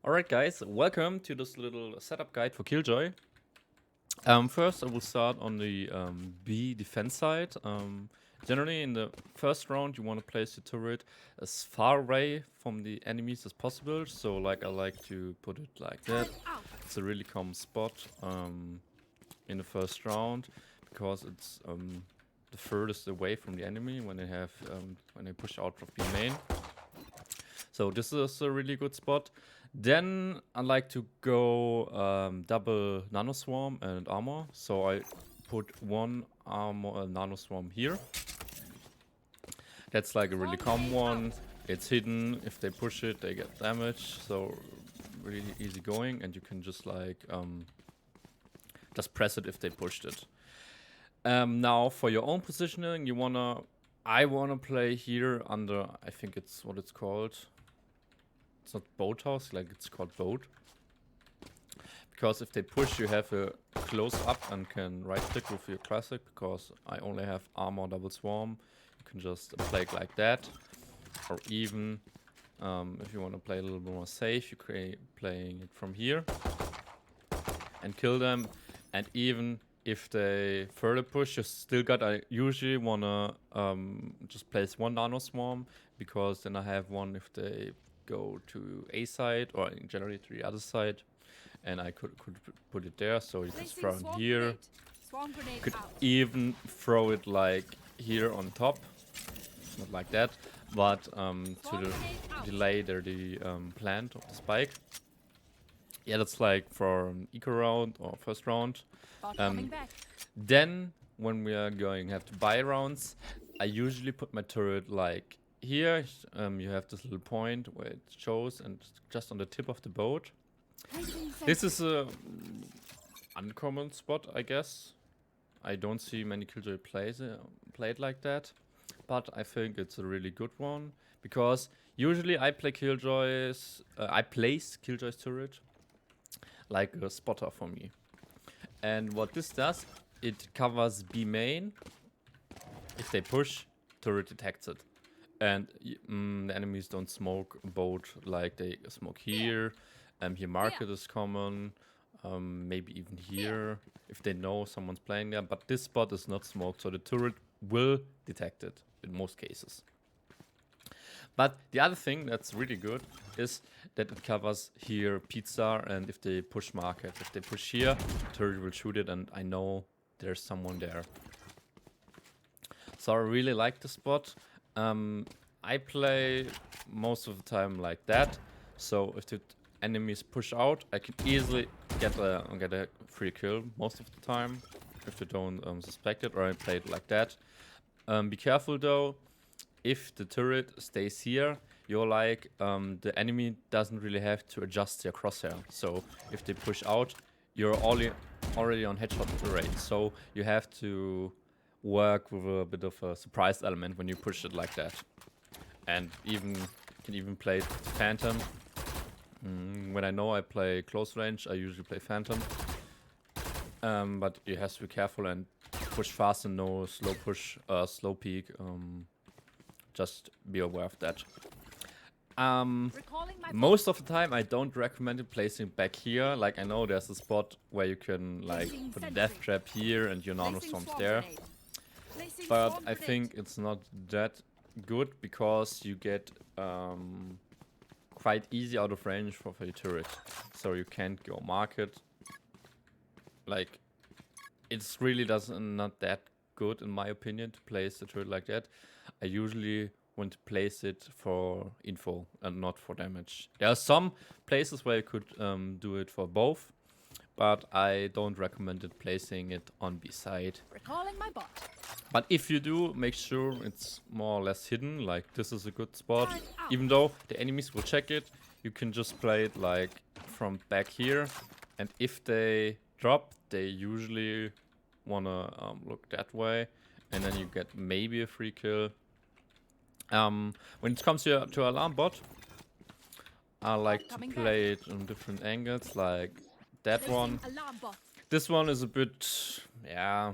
Alright guys, welcome to this little setup guide for Killjoy. First I will start on the B defense side. Generally in the first round you want to place your turret as far away from the enemies as possible. So like I like to put it like that. It's a really common spot in the first round because it's the furthest away from the enemy when they push out of B main. So this is a really good spot. Then I like to go double nano swarm and armor. So I put one armor nano swarm here. That's like a really common one. It's hidden. If they push it, they get damage. So really easy going, and you can just like just press it if they pushed it. Now for your own positioning, I wanna play here under, I think it's what it's called. It's not boathouse, like it's called boat. Because if they push, you have a close up and can right click with your classic. Because I only have armor double swarm, you can just play it like that. Or even if you want to play a little bit more safe, you playing it from here and kill them. And even if they further push, you still got. I usually wanna just place one nano swarm because then I have one if they go to A side or generally to the other side, and I could put it there. So you just throw it here. Could even throw it like here on top, not like that, but to delay the plant of the spike. Yeah, that's like for an eco round or first round. Then when we are have to buy rounds, I usually put my turret like here. You have this little point where it shows, and just on the tip of the boat. This is a uncommon spot, I guess. I don't see many Killjoy played like that, but I think it's a really good one because usually I play I place Killjoy's turret like a spotter for me. And what this does, it covers B main. If they push, turret detects it. And the enemies don't smoke boat like they smoke here. Here market is common. Maybe even here if they know someone's playing there. But this spot is not smoked, so the turret will detect it in most cases. But the other thing that's really good is that it covers here pizza, and if they push market, if they push here, turret will shoot it, and I know there's someone there. So I really like the spot. I play most of the time like that. So if the enemies push out, I can easily get a free kill most of the time if they don't suspect it, or I play it like that. Be careful though. If the turret stays here, you're like, the enemy doesn't really have to adjust their crosshair. So if they push out, you're already on headshot rate. So you have to work with a bit of a surprise element when you push it like that. And can even play Phantom. When I know I play close range, I usually play Phantom. But you have to be careful and push fast and no slow push, slow peek. Just be aware of that. Most of the time I don't recommend it placing back here. Like I know there's a spot where you can like put a death trap here and your nano storms there. But I think it's not that good because you get quite easy out of range for your turret. So you can't go market. Like it's really not that good in my opinion to place the turret like that. I usually want to place it for info and not for damage. There are some places where you could do it for both, but I don't recommend it placing it on B side. Recalling my bot. But if you do, make sure it's more or less hidden, like this is a good spot. Even though the enemies will check it, you can just play it like from back here. And if they drop, they usually wanna look that way. And then you get maybe a free kill. When it comes to alarm bot, I like to play it on different angles, like that one. This one is a bit, yeah,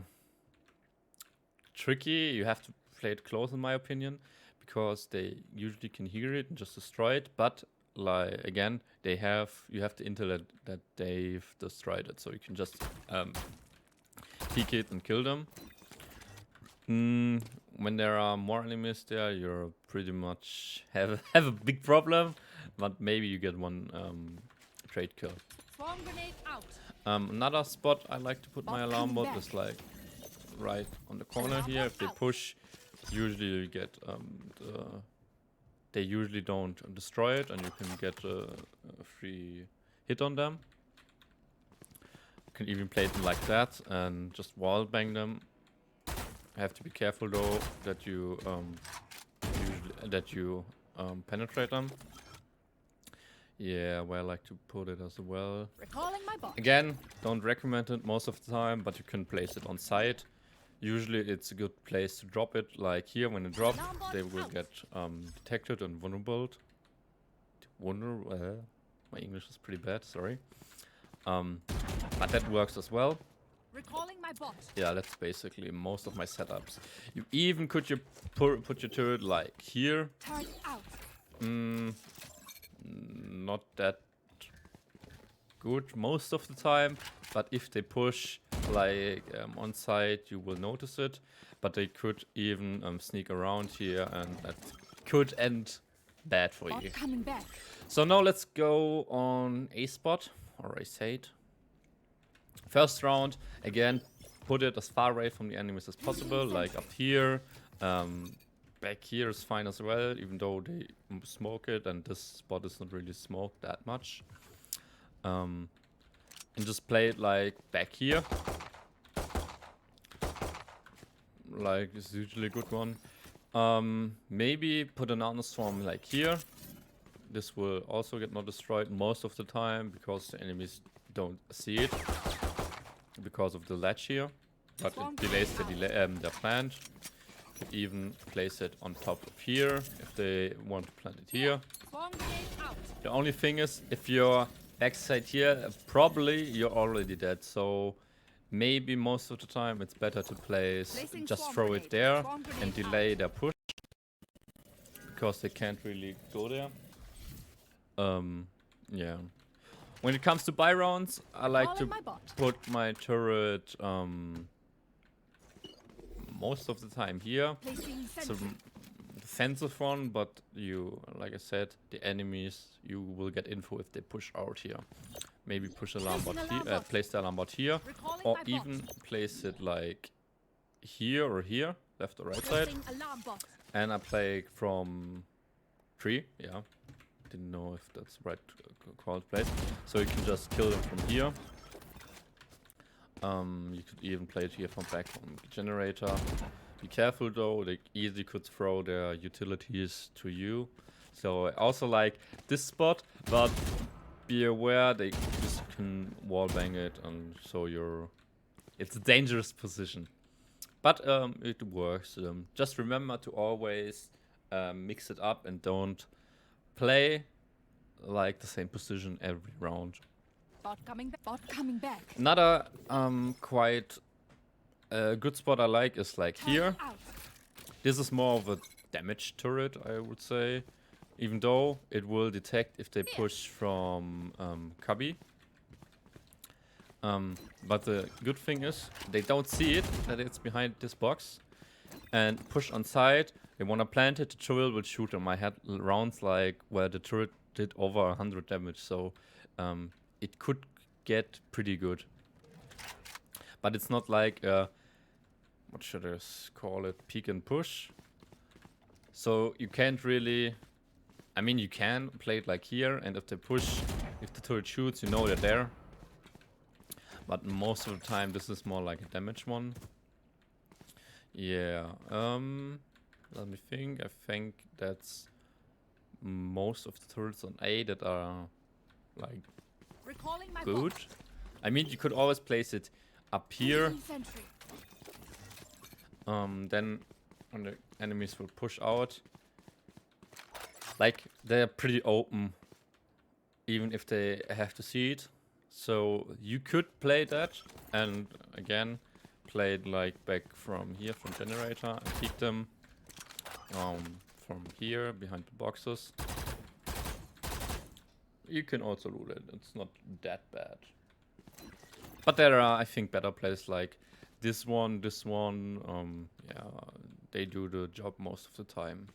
tricky. You have to play it close in my opinion, because they usually can hear it and just destroy it. But like again, you have the intel that they've destroyed it, so you can just peek it and kill them. When there are more enemies there, you're pretty much have a big problem, but maybe you get one trade kill. Swarm grenade out. Another spot I like to put my alarm bot is like right on the corner here. If they push, usually you get they usually don't destroy it, and you can get a free hit on them. You can even play them like that and just wall bang them. Have to be careful though that you penetrate them. Yeah, where I like to put it as well. Recalling my bot. Again, don't recommend it most of the time, but you can place it on site. Usually it's a good place to drop it, like here. When it drops, they will get detected and vulnerable. My English is pretty bad, sorry. But that works as well. Recalling my bot. Yeah, that's basically most of my setups. You even could put your turret like here. Turret out. Not that good most of the time, but if they push like on site, you will notice it. But they could even sneak around here, and that could end bad for you. Coming back. So now let's go on a spot or a site. First round, again, put it as far away from the enemies as possible, like up here. Back here is fine as well, even though they smoke it, and this spot is not really smoked that much. And just play it like back here. Like, it's usually a good one. Maybe put an honor swarm like here. This will also get not destroyed most of the time because the enemies don't see it because of the ledge here, but it delays the plant. You could even place it on top of here if they want to plant it here. The only thing is, if you're backside here, probably you're already dead, so maybe most of the time it's better to just throw it there and delay their push, because they can't really go there. Yeah. When it comes to buy rounds, I like to put my turret most of the time here. It's a defensive one, but like I said, the enemies, you will get info if they push out here. Maybe push alarm bot here, place the alarm bot here, or even place it like here or here, left or right side. And I play from 3, yeah. Didn't know if that's right called place. So you can just kill them from here. You could even play it here from back from the generator. Be careful though, they easily could throw their utilities to you. So I also like this spot, but be aware they just can wallbang it, and so it's a dangerous position. But it works. Just remember to always mix it up and don't play like the same position every round. Bot coming back. Another quite good spot I like is like here. This is more of a damage turret, I would say, even though it will detect if they push from cubby. But the good thing is they don't see it, that it's behind this box, and push on side. They want to plant it, the turret will shoot them. I had rounds like where the turret did over 100 damage, so it could get pretty good. But it's not like what should I call it, peek and push. So you can't really, I mean, you can play it like here, and if they push, if the turret shoots, you know they're there. But most of the time this is more like a damage one. Yeah, let me think. I think that's most of the turrets on A that are like good. I mean, you could always place it up here. Then when the enemies will push out, like they're pretty open, even if they have to see it. So you could play that, and again play it like back from here, from generator, and peek them from here behind the boxes. you can also loot it. It's not that bad. But there are, I think, better plays like this one. Yeah, they do the job most of the time.